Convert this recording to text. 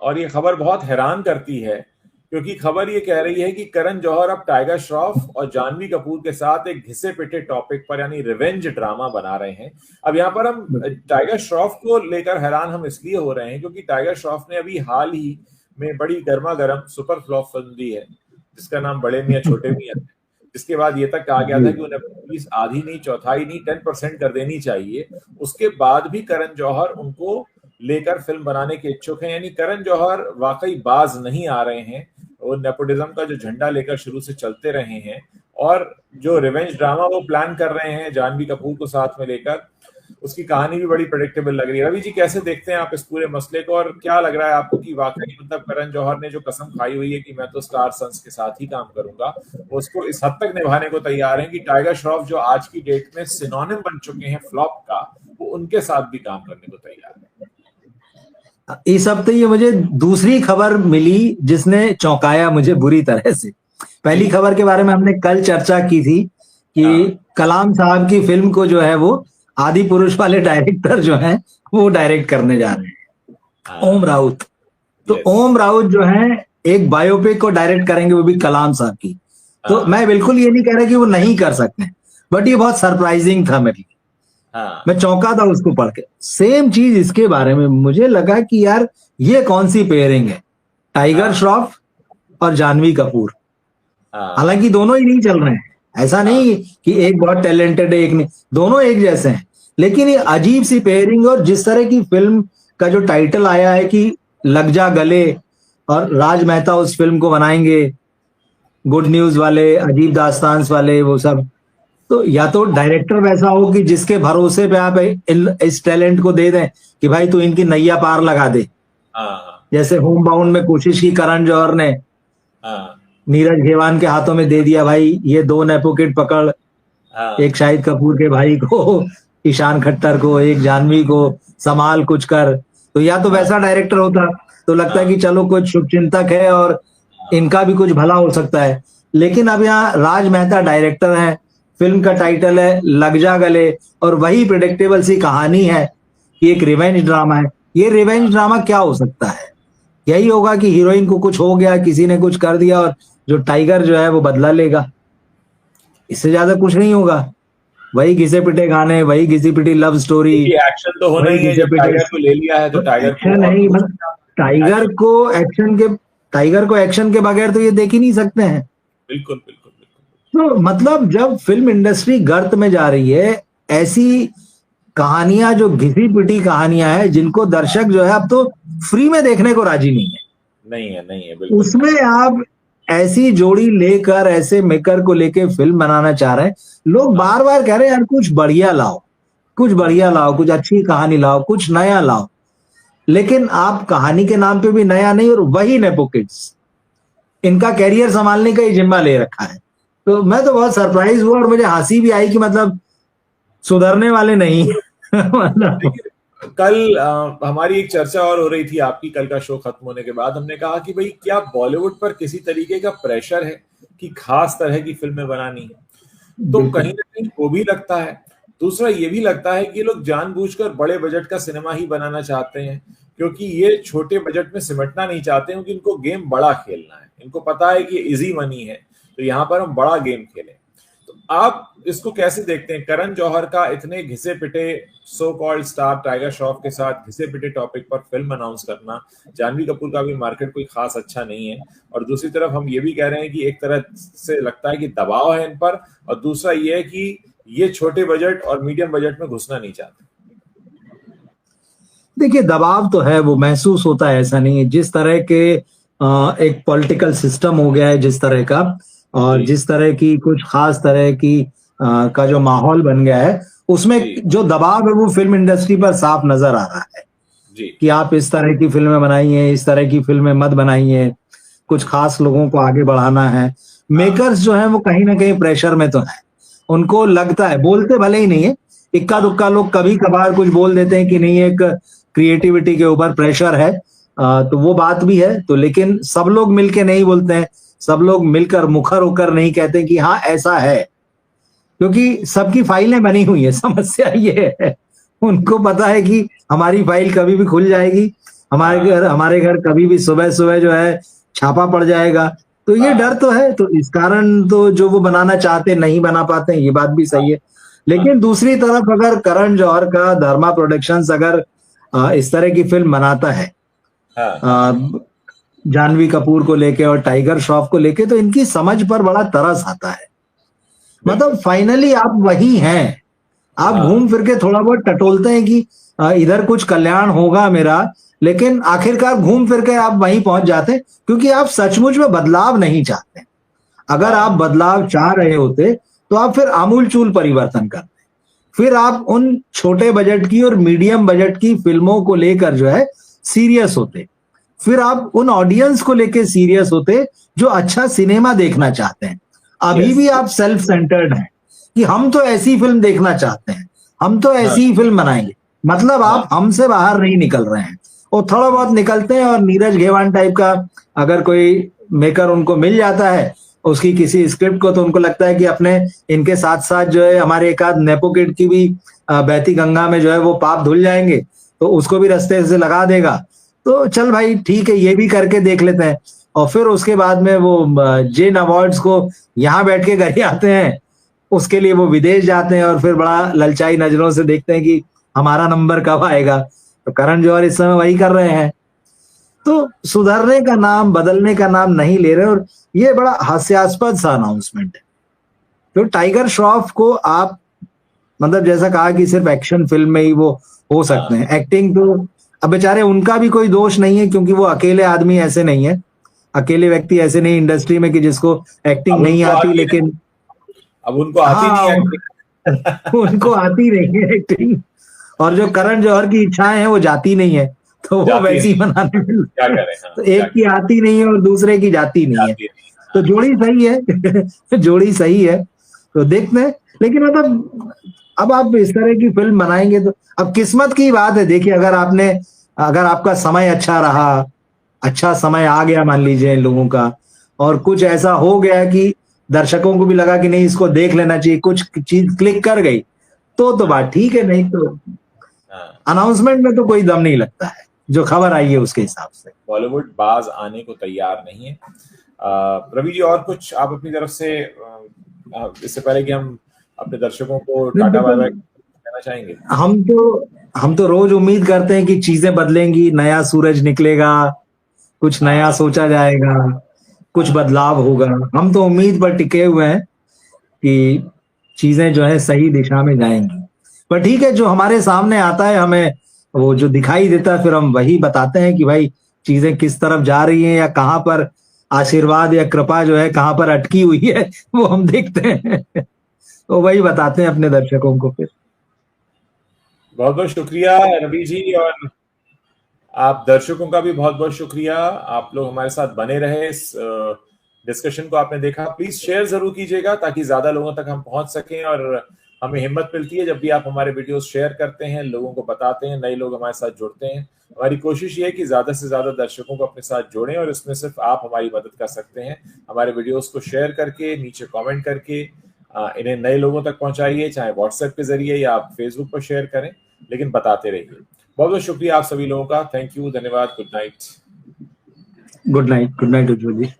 और ये खबर बहुत हैरान करती है, क्योंकि खबर ये कह रही है कि करण जौहर अब टाइगर श्रॉफ और जानवी कपूर के साथ एक घिसे पिटे टॉपिक पर यानी रिवेंज ड्रामा बना रहे हैं। अब यहाँ पर हम टाइगर श्रॉफ को लेकर हैरान हम इसलिए हो रहे हैं क्योंकि टाइगर श्रॉफ ने अभी हाल ही में बड़ी गर्मा गर्म सुपर फ्लॉप फिल्म दी है जिसका नाम बड़े मियां छोटे मियां है, जिसके बाद ये तक कहा गया था कि उन्हें पुलिस आधी नहीं चौथाई नहीं 10% कर देनी चाहिए। उसके बाद भी करण जौहर उनको लेकर फिल्म बनाने के इच्छुक हैं, यानी करण जौहर वाकई बाज नहीं आ रहे हैं। वो नेपोटिज्म का जो झंडा लेकर शुरू से चलते रहे हैं और जो रिवेंज ड्रामा वो प्लान कर रहे हैं जानवी कपूर को साथ में लेकर, उसकी कहानी भी बड़ी प्रेडिक्टेबल लग रही है। रवि जी, कैसे देखते हैं आप इस पूरे मसले को और क्या लग रहा है आपको कि वाकई मतलब करण जौहर ने जो कसम खाई हुई है कि मैं तो स्टार सन्स के साथ ही काम करूंगा, उसको इस हद तक निभाने को तैयार हैं कि टाइगर श्रॉफ जो आज की डेट में सिनोनिम बन चुके हैं फ्लॉप का, वो उनके साथ भी काम करने को तैयार है? इस हफ्ते ये मुझे दूसरी खबर मिली जिसने चौंकाया मुझे बुरी तरह से। पहली खबर के बारे में हमने कल चर्चा की थी कि कलाम साहब की फिल्म को जो है वो आदि पुरुष वाले डायरेक्टर जो हैं वो डायरेक्ट करने जा रहे हैं, ओम राउत। तो ओम राउत जो है एक बायोपिक को डायरेक्ट करेंगे, वो भी कलाम साहब की। तो मैं बिल्कुल ये नहीं कह रहा कि वो नहीं कर सकते, बट ये बहुत सरप्राइजिंग था मेरे लिए। मैं चौंका था उसको पढ़ के। सेम चीज इसके बारे में मुझे लगा कि यार ये कौन सी पेयरिंग है, टाइगर श्रॉफ और जानवी कपूर। हालांकि दोनों ही नहीं चल रहे हैं, ऐसा नहीं कि एक बहुत टैलेंटेड है एक नहीं, दोनों एक जैसे हैं, लेकिन ये अजीब सी पेयरिंग। और जिस तरह की फिल्म का जो टाइटल आया है कि लग जा गले, और राज मेहता उस फिल्म को बनाएंगे, गुड न्यूज वाले, अजीब दास्तान वाले, वो सब। तो या तो डायरेक्टर वैसा हो कि जिसके भरोसे पे आप इस टैलेंट को दे दें कि भाई तू इनकी नैया पार लगा दे, जैसे होम बाउंड में कोशिश की करण जौहर ने, नीरज घेवान के हाथों में दे दिया भाई ये 2 नेपो किड पकड़, एक शाहिद कपूर के भाई को, ईशान खट्टर को, एक जानवी को संभाल कुछ कर। तो या तो वैसा डायरेक्टर होता तो लगता है कि चलो कुछ शुभचिंतक है और इनका भी कुछ भला हो सकता है। लेकिन अब यहाँ राज मेहता डायरेक्टर है, फिल्म का टाइटल है लग जा गले, और वही प्रेडिक्टेबल सी कहानी है कि एक रिवेंज ड्रामा है। ये रिवेंज ड्रामा क्या हो सकता है? यही होगा कि हीरोइन को कुछ हो गया, किसी ने कुछ कर दिया और जो टाइगर जो है वो बदला लेगा, इससे ज्यादा कुछ नहीं होगा। वही घिसे पिटे गाने, वही घिसी पिटी लव स्टोरी। एक्शन तो होना ही है, जब टाइगर को ले लिया है तो टाइगर को नहीं, टाइगर को एक्शन के बगैर तो ये देख ही नहीं सकते हैं। बिल्कुल बिल्कुल। तो मतलब जब फिल्म इंडस्ट्री गर्त में जा रही है, ऐसी कहानियां जो घिसी पिटी कहानियां हैं जिनको दर्शक जो है अब तो फ्री में देखने को राजी नहीं है बिल्कुल। उसमें आप ऐसी जोड़ी लेकर, ऐसे मेकर को लेके फिल्म बनाना चाह रहे हैं। लोग बार बार कह रहे हैं यार कुछ बढ़िया लाओ, कुछ अच्छी कहानी लाओ, कुछ नया लाओ, लेकिन आप कहानी के नाम पे भी नया नहीं, और वही नेपो किड्स इनका कैरियर संभालने का ही जिम्मा ले रखा है। तो मैं तो बहुत सरप्राइज हुआ और मुझे हंसी भी आई कि मतलब सुधरने वाले नहीं। कल हमारी एक चर्चा और हो रही थी आपकी, कल का शो खत्म होने के बाद हमने कहा कि भाई क्या बॉलीवुड पर किसी तरीके का प्रेशर है कि खास तरह की फिल्में बनानी है? तो कहीं ना कहीं वो भी लगता है। दूसरा ये भी लगता है कि लोग जानबूझकर बड़े बजट का सिनेमा ही बनाना चाहते हैं, क्योंकि ये छोटे बजट में सिमटना नहीं चाहते हैं, क्योंकि इनको गेम बड़ा खेलना है। इनको पता है कि इजी मनी है, तो यहाँ पर हम बड़ा गेम खेलें। तो आप इसको कैसे देखते हैं? करण जौहर का इतने घिसे पिटे so called star tiger Shroff के साथ घिसे पिटे टॉपिक पर फिल्म अनाउंस करना, जानवी कपूर का भी मार्केट कोई खास अच्छा नहीं है, और दूसरी तरफ हम ये भी कह रहे हैं कि एक तरह से लगता है कि दबाव है इन पर, और दूसरा ये है कि ये छोटे बजट और मीडियम बजट में घुसना नहीं चाहते। देखिए, दबाव तो है, वो महसूस होता है, ऐसा नहीं है। जिस तरह के एक पॉलिटिकल सिस्टम हो गया है जिस तरह का, और जिस तरह की कुछ खास तरह की का जो माहौल बन गया है, उसमें जो दबाव है वो फिल्म इंडस्ट्री पर साफ नजर आ रहा है कि आप इस तरह की फिल्में बनाइए, इस तरह की फिल्में मत बनाइए, कुछ खास लोगों को आगे बढ़ाना है। मेकर्स जो हैं वो कहीं ना कहीं प्रेशर में तो है, उनको लगता है, बोलते भले ही नहीं है, इक्का दुक्का लोग कभी कभार कुछ बोल देते हैं कि नहीं एक क्रिएटिविटी के ऊपर प्रेशर है, तो वो बात भी है। तो लेकिन सब लोग मिलके नहीं बोलते हैं, सब लोग मिलकर मुखर होकर नहीं कहते कि हाँ ऐसा है, क्योंकि सबकी फाइलें बनी हुई है। समस्या ये है, उनको पता है कि हमारी फाइल कभी भी खुल जाएगी, हमारे घर कभी भी सुबह सुबह जो है छापा पड़ जाएगा, तो ये डर तो है। तो इस कारण तो जो वो बनाना चाहते नहीं बना पाते हैं, ये बात भी सही है। लेकिन दूसरी तरफ अगर करण जौहर का धर्मा प्रोडक्शंस अगर इस तरह की फिल्म बनाता है जानवी कपूर को लेके और टाइगर श्रॉफ को लेके, तो इनकी समझ पर बड़ा तरस आता है। मतलब फाइनली आप वही हैं, आप घूम फिर के थोड़ा बहुत टटोलते हैं कि इधर कुछ कल्याण होगा मेरा, लेकिन आखिरकार घूम फिर के आप वहीं पहुंच जाते हैं, क्योंकि आप सचमुच में बदलाव नहीं चाहते। अगर आप बदलाव चाह रहे होते तो आप फिर आमूलचूल परिवर्तन करते, फिर आप उन छोटे बजट की और मीडियम बजट की फिल्मों को लेकर जो है सीरियस होते, फिर आप उन ऑडियंस को लेकर सीरियस होते जो अच्छा सिनेमा देखना चाहते हैं। अभी भी आप सेल्फ सेंटर्ड हैं कि हम तो ऐसी फिल्म देखना चाहते हैं, हम तो ऐसी ही फिल्म बनाएंगे। मतलब आप हमसे बाहर नहीं निकल रहे हैं, और थोड़ा बहुत निकलते हैं और नीरज घेवान टाइप का अगर कोई मेकर उनको मिल जाता है उसकी किसी स्क्रिप्ट को, तो उनको लगता है कि अपने इनके साथ साथ जो है हमारे एक आध नेपो किड की भी बहती गंगा में जो है वो पाप धुल जाएंगे, तो उसको भी रास्ते से लगा देगा। तो चल भाई ठीक है, ये भी करके देख लेते हैं। और फिर उसके बाद में वो जिन अवार्ड्स को यहाँ बैठ के घर आते हैं, उसके लिए वो विदेश जाते हैं और फिर बड़ा ललचाई नजरों से देखते हैं कि हमारा नंबर कब आएगा। तो करण जौहर इस समय वही कर रहे हैं। तो सुधरने का नाम, बदलने का नाम नहीं ले रहे, और ये बड़ा हास्यास्पद सा अनाउंसमेंट है। तो टाइगर श्रॉफ को आप मतलब जैसा कहा कि सिर्फ एक्शन फिल्म में ही वो हो सकते हैं, एक्टिंग तो अब बेचारे उनका भी कोई दोष नहीं है, क्योंकि वो अकेले आदमी ऐसे नहीं है, अकेले व्यक्ति ऐसे नहीं इंडस्ट्री में कि जिसको एक्टिंग नहीं आती, लेकिन अब उनको आती नहीं है उनको आती नहीं है एक्टिंग, और जो करण जौहर की इच्छाएं हैं वो जाती नहीं है, तो वो वैसी बनाने में क्या करें। तो एक की आती नहीं है और दूसरे की जाती नहीं है, तो जोड़ी सही है जोड़ी सही है, तो देखते हैं। लेकिन मतलब अब आप इस तरह की फिल्म बनाएंगे तो अब किस्मत की बात है। देखिए, अगर आपका समय अच्छा रहा, अच्छा समय आ गया मान लीजिए इन लोगों का, और कुछ ऐसा हो गया कि दर्शकों को भी लगा कि नहीं इसको देख लेना चाहिए, कुछ चीज क्लिक कर गई, तो बात ठीक है, नहीं तो अनाउंसमेंट में तो कोई दम नहीं लगता है, जो खबर आई है उसके हिसाब से। बॉलीवुड बाज आने को तैयार नहीं है। रवि जी, और कुछ आप अपनी तरफ से इससे पहले कि हम अपने दर्शकों को टाटा बाय बाय कहना चाहेंगे? हम तो रोज उम्मीद करते हैं कि चीजें बदलेंगी, नया सूरज निकलेगा, कुछ नया सोचा जाएगा, कुछ बदलाव होगा। हम तो उम्मीद पर टिके हुए हैं कि चीजें जो है सही दिशा में जाएंगी। पर ठीक है, जो हमारे सामने आता है, हमें वो जो दिखाई देता है, फिर हम वही बताते हैं कि भाई चीजें किस तरफ जा रही हैं, या कहाँ पर आशीर्वाद या कृपा जो है कहाँ पर अटकी हुई है, वो हम देखते हैं तो वही बताते हैं अपने दर्शकों को। फिर बहुत बहुत शुक्रिया रवि जी, और आप दर्शकों का भी बहुत बहुत शुक्रिया। आप लोग हमारे साथ बने रहे, इस डिस्कशन को आपने देखा। प्लीज शेयर जरूर कीजिएगा ताकि ज्यादा लोगों तक हम पहुंच सकें, और हमें हिम्मत मिलती है जब भी आप हमारे वीडियोस शेयर करते हैं, लोगों को बताते हैं, नए लोग हमारे साथ जुड़ते हैं। हमारी कोशिश ये है कि ज्यादा से ज्यादा दर्शकों को अपने साथ जोड़ें, और इसमें सिर्फ आप हमारी मदद कर सकते हैं। हमारे वीडियोस को शेयर करके, नीचे कमेंट करके इन्हें नए लोगों तक पहुंचाइए, चाहे व्हाट्सएप के जरिए या आप फेसबुक पर शेयर करें, लेकिन बताते रहिए। बहुत बहुत शुक्रिया आप सभी लोगों का। थैंक यू, धन्यवाद, गुड नाइट। गुड नाइट उज्ज्वल जी।